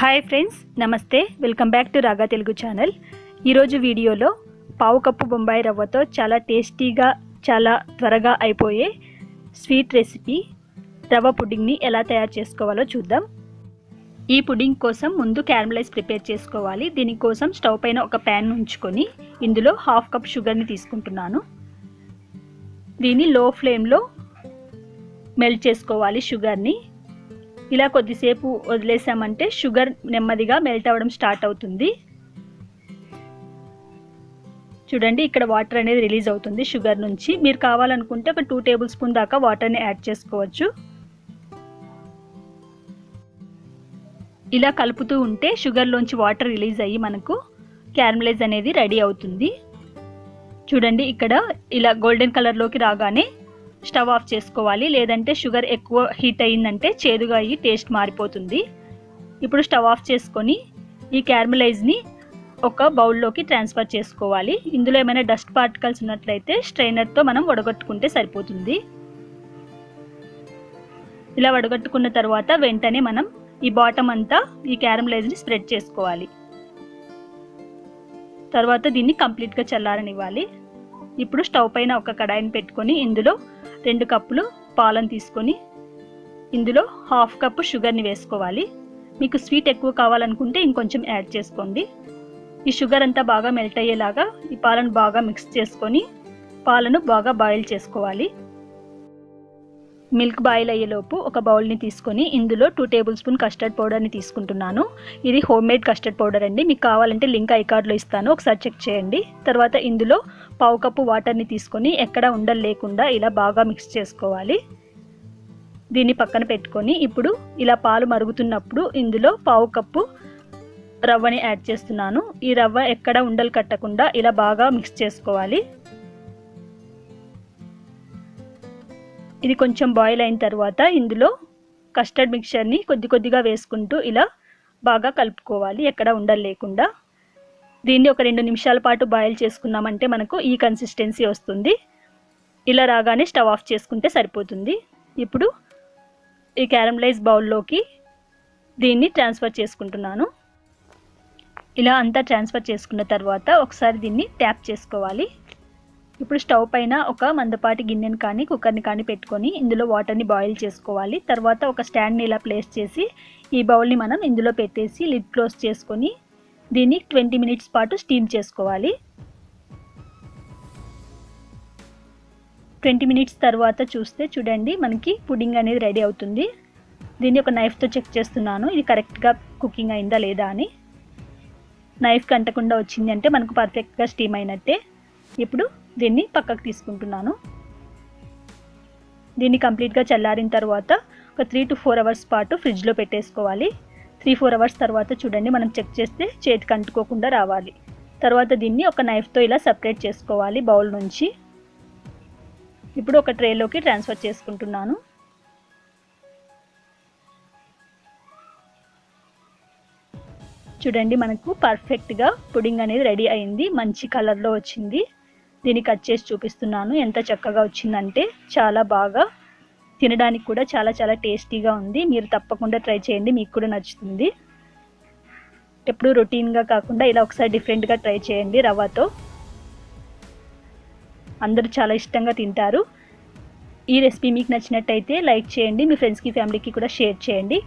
Hi friends, నమస్తే. Welcome back to రాగా Telugu channel. ఈరోజు వీడియోలో పావు కప్పు బొంబాయి రవ్వతో చాలా టేస్టీగా చాలా త్వరగా అయిపోయే స్వీట్ రెసిపీ రవ్వ పుడ్డింగ్ని ఎలా తయారు చేసుకోవాలో చూద్దాం. ఈ పుడ్డింగ్ కోసం ముందు క్యారమలైజ్ ప్రిపేర్ చేసుకోవాలి. దీనికోసం స్టవ్ పైన ఒక ప్యాన్ ఉంచుకొని ఇందులో హాఫ్ కప్ షుగర్ని తీసుకుంటున్నాను. దీన్ని లో ఫ్లేమ్లో మెల్ట్ చేసుకోవాలి. షుగర్ని ఇలా కొద్దిసేపు వదిలేసామంటే షుగర్ నెమ్మదిగా మెల్ట్ అవ్వడం స్టార్ట్ అవుతుంది. చూడండి, ఇక్కడ వాటర్ అనేది రిలీజ్ అవుతుంది షుగర్ నుంచి. మీరు కావాలనుకుంటే ఒక 2 టేబుల్ స్పూన్ దాకా వాటర్ని యాడ్ చేసుకోవచ్చు. ఇలా కలుపుతూ ఉంటే షుగర్లోంచి వాటర్ రిలీజ్ అయ్యి మనకు క్యారమలైజ్ అనేది రెడీ అవుతుంది. చూడండి, ఇక్కడ ఇలా గోల్డెన్ కలర్లోకి రాగానే స్టవ్ ఆఫ్ చేసుకోవాలి. లేదంటే షుగర్ ఎక్కువ హీట్ అయ్యిందంటే చేదుగా అయ్యి టేస్ట్ మారిపోతుంది. ఇప్పుడు స్టవ్ ఆఫ్ చేసుకొని ఈ క్యారమలైజ్ని ఒక బౌల్లోకి ట్రాన్స్ఫర్ చేసుకోవాలి. ఇందులో ఏమైనా డస్ట్ పార్టికల్స్ ఉన్నట్లయితే స్ట్రైనర్తో మనం వడగట్టుకుంటే సరిపోతుంది. ఇలా వడగట్టుకున్న తర్వాత వెంటనే మనం ఈ బాటమ్ అంతా ఈ క్యారమలైజ్ని స్ప్రెడ్ చేసుకోవాలి. తర్వాత దీన్ని కంప్లీట్గా చల్లారనివ్వాలి. ఇప్పుడు స్టవ్ పైన ఒక కడాయిని పెట్టుకొని ఇందులో 2 కప్పులు పాలను తీసుకొని ఇందులో హాఫ్ కప్పు షుగర్ని వేసుకోవాలి. మీకు స్వీట్ ఎక్కువ కావాలనుకుంటే ఇంకొంచెం యాడ్ చేసుకోండి. ఈ షుగర్ అంతా బాగా మెల్ట్ అయ్యేలాగా ఈ పాలను బాగా మిక్స్ చేసుకొని పాలను బాగా బాయిల్ చేసుకోవాలి. మిల్క్ బాయిల్ అయ్యేలోపు ఒక బౌల్ని తీసుకొని ఇందులో 2 టేబుల్ స్పూన్ కస్టర్డ్ పౌడర్ని తీసుకుంటున్నాను. ఇది హోమ్మేడ్ కస్టర్డ్ పౌడర్ అండి. మీకు కావాలంటే లింక్ ఐకార్డ్లో ఇస్తాను, ఒకసారి చెక్ చేయండి. తర్వాత ఇందులో పావు కప్పు వాటర్ని తీసుకొని ఎక్కడ ఉండలు లేకుండా ఇలా బాగా మిక్స్ చేసుకోవాలి. దీన్ని పక్కన పెట్టుకొని ఇప్పుడు ఇలా పాలు మరుగుతున్నప్పుడు ఇందులో పావు కప్పు రవ్వని యాడ్ చేస్తున్నాను. ఈ రవ్వ ఎక్కడ ఉండలు కట్టకుండా ఇలా బాగా మిక్స్ చేసుకోవాలి. ఇది కొంచెం బాయిల్ అయిన తర్వాత ఇందులో కస్టర్డ్ మిక్చర్ని కొద్దిగా వేసుకుంటూ ఇలా బాగా కలుపుకోవాలి, ఎక్కడ ఉండలు లేకుండా. దీన్ని ఒక 2 నిమిషాల పాటు బాయిల్ చేసుకున్నామంటే మనకు ఈ కన్సిస్టెన్సీ వస్తుంది. ఇలా రాగానే స్టవ్ ఆఫ్ చేసుకుంటే సరిపోతుంది. ఇప్పుడు ఈ క్యారమలైజ్ బౌల్లోకి దీన్ని ట్రాన్స్ఫర్ చేసుకుంటున్నాను. ఇలా అంతా ట్రాన్స్ఫర్ చేసుకున్న తర్వాత ఒకసారి దీన్ని ట్యాప్ చేసుకోవాలి. ఇప్పుడు స్టవ్ పైన ఒక మందపాటి గిన్నెని కానీ కుక్కర్ని కానీ పెట్టుకొని ఇందులో వాటర్ని బాయిల్ చేసుకోవాలి. తర్వాత ఒక స్టాండ్ని ఇలా ప్లేస్ చేసి ఈ బౌల్ని మనం ఇందులో పెట్టేసి లిడ్ క్లోజ్ చేసుకొని దీన్ని 20 మినిట్స్ పాటు స్టీమ్ చేసుకోవాలి. 20 మినిట్స్ తర్వాత చూస్తే చూడండి, మనకి పుడ్డింగ్ అనేది రెడీ అవుతుంది. దీన్ని ఒక నైఫ్తో చెక్ చేస్తున్నాను, ఇది కరెక్ట్గా కుకింగ్ అయిందా లేదా అని. నైఫ్కి అంటకుండా వచ్చింది అంటే మనకు పర్ఫెక్ట్గా స్టీమ్ అయినట్టే. ఇప్పుడు దీన్ని పక్కకు తీసుకుంటున్నాను. దీన్ని కంప్లీట్గా చల్లారిన తర్వాత ఒక 3 to 4 అవర్స్ పాటు ఫ్రిడ్జ్లో పెట్టేసుకోవాలి. 3-4 అవర్స్ తర్వాత చూడండి, మనం చెక్ చేస్తే చేతికి అంటుకోకుండా రావాలి. తర్వాత దీన్ని ఒక నైఫ్తో ఇలా సపరేట్ చేసుకోవాలి బౌల్ నుంచి. ఇప్పుడు ఒక ట్రేలోకి ట్రాన్స్ఫర్ చేసుకుంటున్నాను. చూడండి, మనకు పర్ఫెక్ట్గా పుడ్డింగ్ అనేది రెడీ అయింది. మంచి కలర్లో వచ్చింది. దీన్ని కట్ చేసి చూపిస్తున్నాను. ఎంత చక్కగా వచ్చిందంటే చాలా బాగా, తినడానికి కూడా చాలా చాలా టేస్టీగా ఉంది. మీరు తప్పకుండా ట్రై చేయండి, మీకు కూడా నచ్చుతుంది. ఎప్పుడు రొటీన్గా కాకుండా ఇలా ఒకసారి డిఫరెంట్గా ట్రై చేయండి. రవ్వతో అందరూ చాలా ఇష్టంగా తింటారు. ఈ రెసిపీ మీకు నచ్చినట్టయితే లైక్ చేయండి, మీ ఫ్రెండ్స్కి ఫ్యామిలీకి కూడా షేర్ చేయండి.